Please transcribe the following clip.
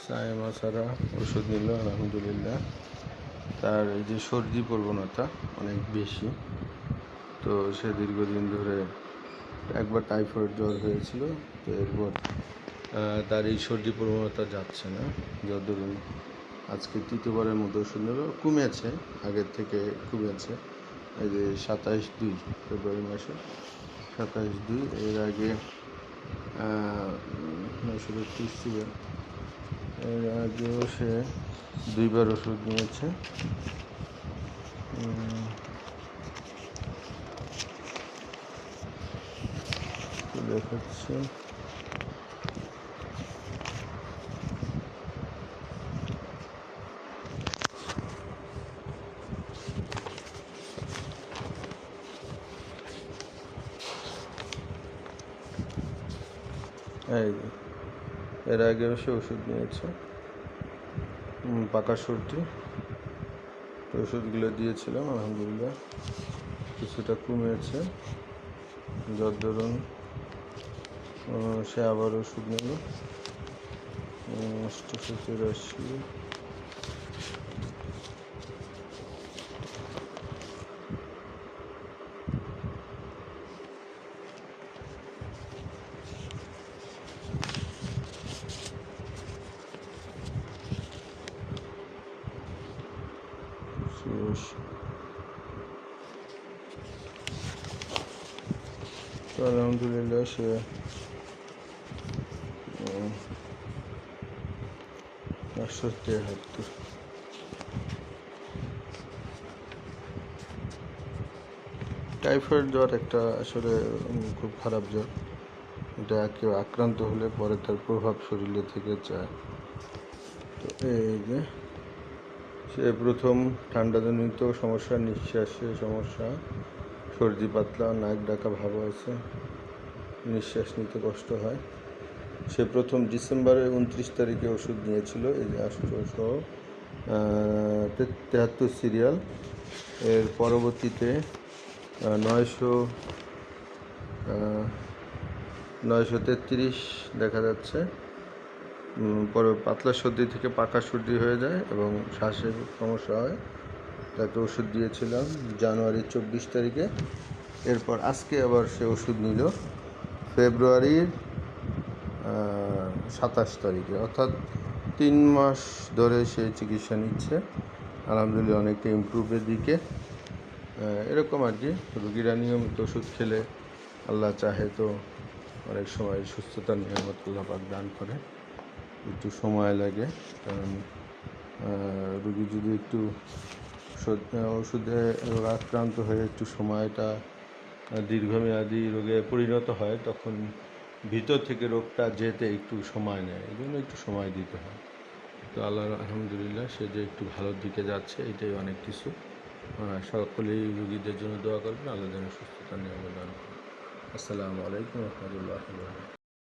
সায়েমা ছাড়া ওষুধ নিল আলহামদুলিল্লাহ। তার এই যে সর্দি প্রবণতা অনেক বেশি, তো সে দীর্ঘদিন ধরে একবার টাইফয়েড জ্বর হয়েছিল, তো এরপর তার এই সর্দি প্রবণতা যাচ্ছে না। যত ধরুন আজকে তৃতীয়বারের মতো ওষুধ নিল, কমেছে, আগের থেকে কমেছে। এই যে 27/2 ফেব্রুয়ারি মাসে 27/2, এর আগে 932 ছিল। এর আগেও সে 2বার ওষুধ নিয়েছে। দেখাচ্ছে এই এর আগেও সে ওষুধ নিয়েছে, পাকা সর্দি। ওষুধগুলো দিয়েছিলাম, আলহামদুলিল্লাহ কিছুটা কমেছে। যত ধরুন সে আবার ওষুধ নিল 884। তো আলহামদুলিল্লাহ সে টাইফয়েড জ্বর একটা আসলে খুব খারাপ জ্বর। এটা কেউ আক্রান্ত হলে পরে তার প্রভাব শরীরে থেকে যায়। তো এই যে সে প্রথম ঠান্ডাজনিত সমস্যা, নিঃশ্বাসে সমস্যা, সর্দি পাতলা, নাক ডাকা ভাব আছে, নিঃশ্বাস নিতে কষ্ট হয়। সে প্রথম ডিসেম্বরের 29 তারিখে ওষুধ নিয়েছিল, এই যে 873 সিরিয়াল। এর পরবর্তীতে 933 দেখা যাচ্ছে। পরে পাতলা সর্দি থেকে পাকা সর্দি হয়ে যায় এবং শ্বাসের সমস্যা হয়। তাকে ওষুধ দিয়েছিলাম জানুয়ারির 24 তারিখে। এরপর আজকে আবার সে ওষুধ নিল ফেব্রুয়ারির 27 তারিখে, অর্থাৎ 3 মাস ধরে সে চিকিৎসা নিচ্ছে। আলহামদুলিল্লাহ অনেকটা ইমপ্রুভের দিকে। এরকম আর কি, রোগীরা নিয়মিত ওষুধ খেলে আল্লাহ চাহে তো অনেক সময় সুস্থতার নিয়ামত আল্লাহ পাক দান করে। একটু সময় লাগে, কারণ রোগী যদি একটু ওষুধে আক্রান্ত হয়ে একটু সময়টা দীর্ঘমেয়াদী রোগে পরিণত হয়, তখন ভিতর থেকে রোগটা যেতে একটু সময় নেয়, এই জন্য একটু সময় দিতে হয়। তো আল্লাহ আলহামদুলিল্লাহ সে যে একটু ভালোর দিকে যাচ্ছে, এটাই অনেক কিছু। সকলেই রোগীদের জন্য দোয়া করবেন, আল্লাহ যেন সুস্থতা নিয়ামত দান করেন। আসসালামু আলাইকুম ওয়া রাহমাতুল্লাহি ওয়া বারাকাতুহু।